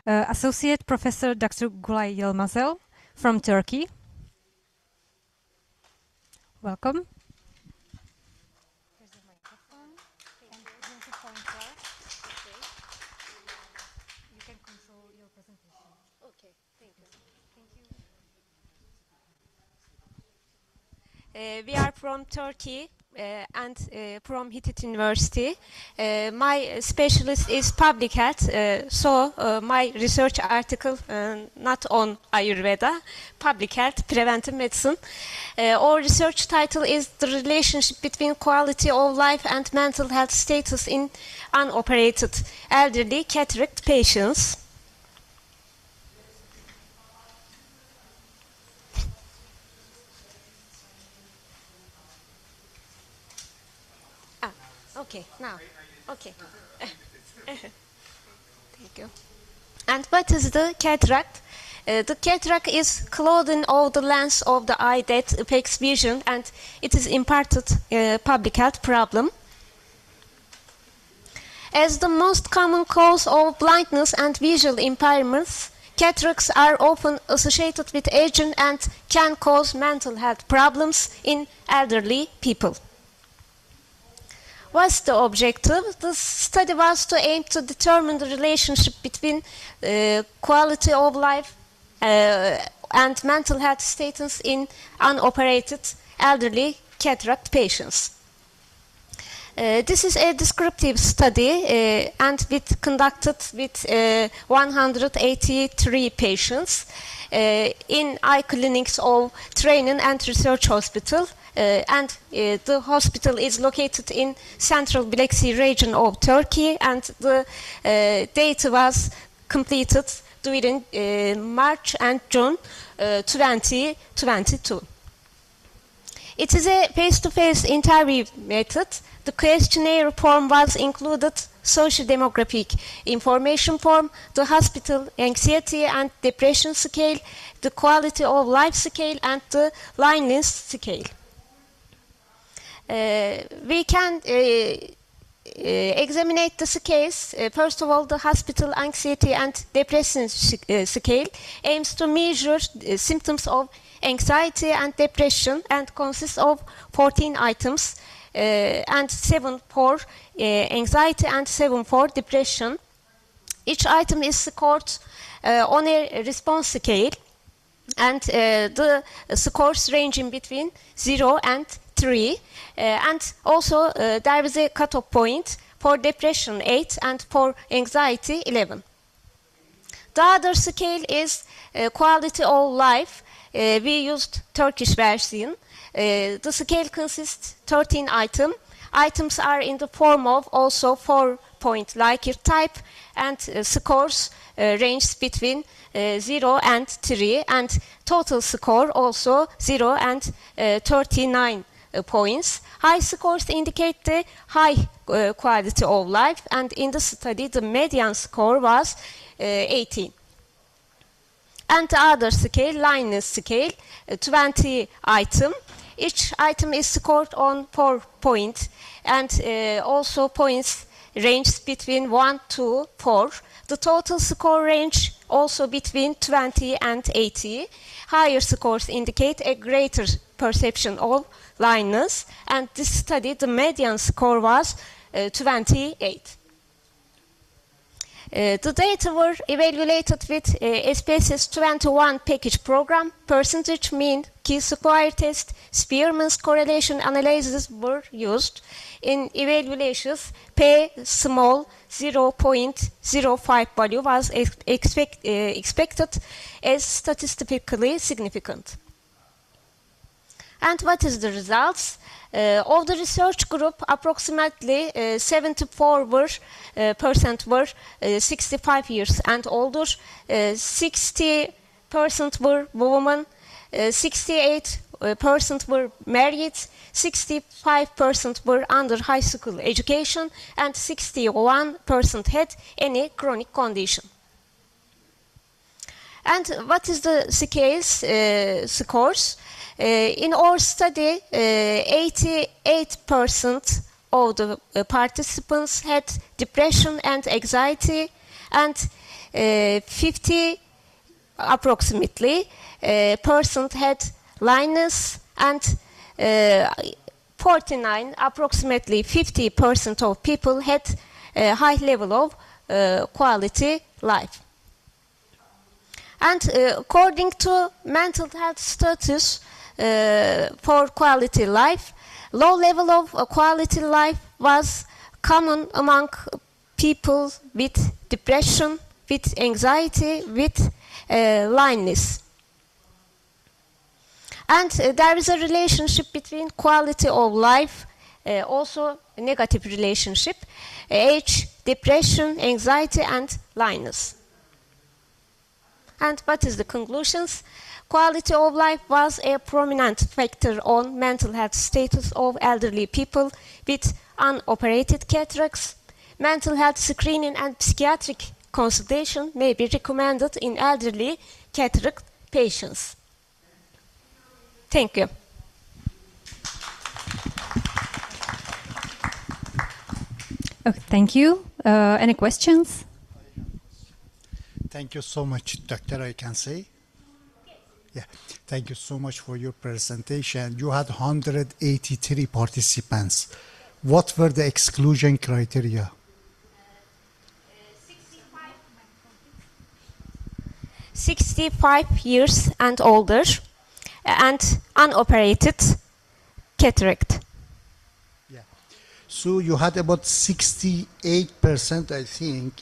Associate Professor Dr. Gulay Yilmazel from Turkey. Welcome. Here's the microphone. And here's the pointer. Okay. You can control your presentation. Okay, thank you. Thank you. We are from Turkey and from Hitit University. My specialist is public health, so my research article not on Ayurveda, public health, preventive medicine. Our research title is the relationship between quality of life and mental health status in unoperated elderly cataract patients. Okay, now. Okay. Thank you. And what is the cataract? The cataract is clouding of the lens of the eye that affects vision, and it is imparted public health problem. As the most common cause of blindness and visual impairments, cataracts are often associated with aging and can cause mental health problems in elderly people. What's the objective? The study was to aim to determine the relationship between quality of life and mental health status in unoperated elderly cataract patients. This is a descriptive study and conducted with 183 patients in eye clinics of Training and Research Hospital. And the hospital is located in Central Black Sea region of Turkey, and the data was completed during March and June 2022. It is a face-to-face interview method. The questionnaire form was included, social demographic information form, the hospital anxiety and depression scale, the quality of life scale, and the blindness scale. We can examine the scales. First of all, the hospital anxiety and depression scale aims to measure symptoms of anxiety and depression and consists of 14 items and 7 for anxiety and 7 for depression. Each item is scored on a response scale, and the scores ranging between 0 and 3, and also there is a cutoff point for depression 8 and for anxiety 11. The other scale is quality of life. We used Turkish version. The scale consists 13 items. Items are in the form of also 4-point Likert type, and scores range between 0 and 3, and total score also 0 and 39 points. High scores indicate the high quality of life, and in the study the median score was 18. And the other scale, blindness scale, 20 items. Each item is scored on 4 points, and also points range between 1 to 4. The total score range also between 20 and 80. Higher scores indicate a greater perception of blindness, and this study, the median score was 28. The data were evaluated with SPSS 21 package program. Percentage mean chi-square test, Spearman's correlation analysis were used. In evaluations, P small 0.05 value was expected as statistically significant. And what is the results? Of the research group, approximately 74% were 65 years and older, 60% were women, 68% were married, 65% were under high school education, and 61% had any chronic condition. And what is the scores? In our study, 88% of the participants had depression and anxiety, and 50 approximately percent had Linus, and 49 approximately 50% of people had a high level of quality life. And according to mental health status for quality life, low level of quality life was common among people with depression, with anxiety, with blindness. And there is a relationship between quality of life, also a negative relationship, age, depression, anxiety, and blindness. And what is the conclusions? Quality of life was a prominent factor on mental health status of elderly people with unoperated cataracts. Mental health screening and psychiatric consultation may be recommended in elderly cataract patients. Thank you. Okay, thank you. Any questions? Thank you so much, Doctor, I can say. Yeah, thank you so much for your presentation. You had 183 participants. What were the exclusion criteria? 65 years and older, and unoperated cataract. Yeah. So you had about 68%, I think,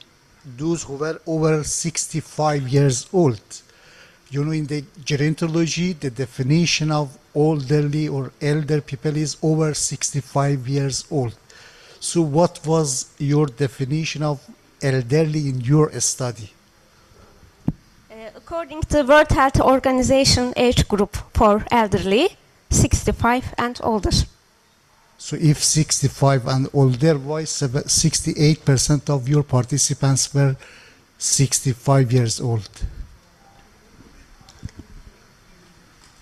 those who were over 65 years old. You know, in the gerontology, the definition of elderly or elder people is over 65 years old. So what was your definition of elderly in your study? According to the World Health Organization age group for elderly, 65 and older. So if 65 and older, why 68% of your participants were 65 years old?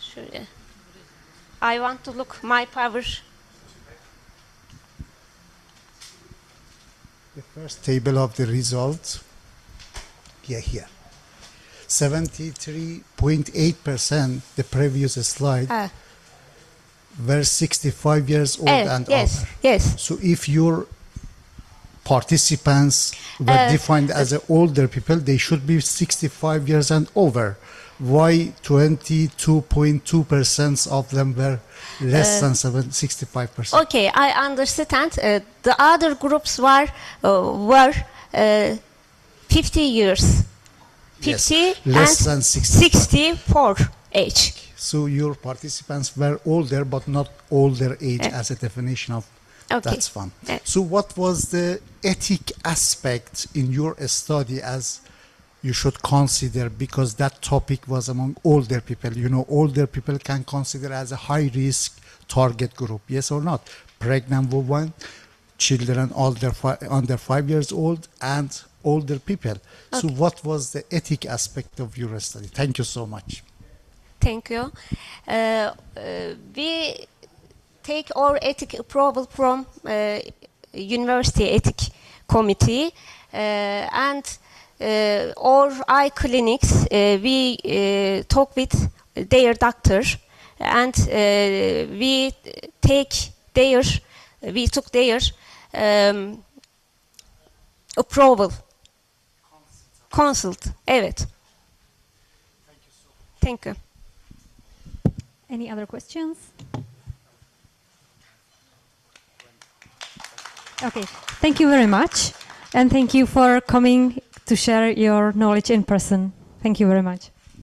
Sure. I want to look my power. The first table of the results, yeah, here. 73.8%, the previous slide, were 65 years old and yes, over. Yes. So if your participants were defined as older people, they should be 65 years and over. Why 22.2% of them were less than 65%? Okay, I understand. The other groups were 50 years. 50 yes, less and than 64 age. So your participants were older, but not older age as a definition of. Okay. That's fun. So what was the ethic aspect in your study as you should consider, because that topic was among older people? You know, older people can consider as a high risk target group, yes or not? Pregnant women, children under 5 years old, and older people. Okay. So what was the ethic aspect of your study? Thank you so much. Thank you. We take our ethic approval from University Ethic Committee, and our eye clinics, we talk with their doctor, and we took their approval. Consult. Evet. Thank you. Any other questions? Okay, thank you very much, and thank you for coming to share your knowledge in person. Thank you very much.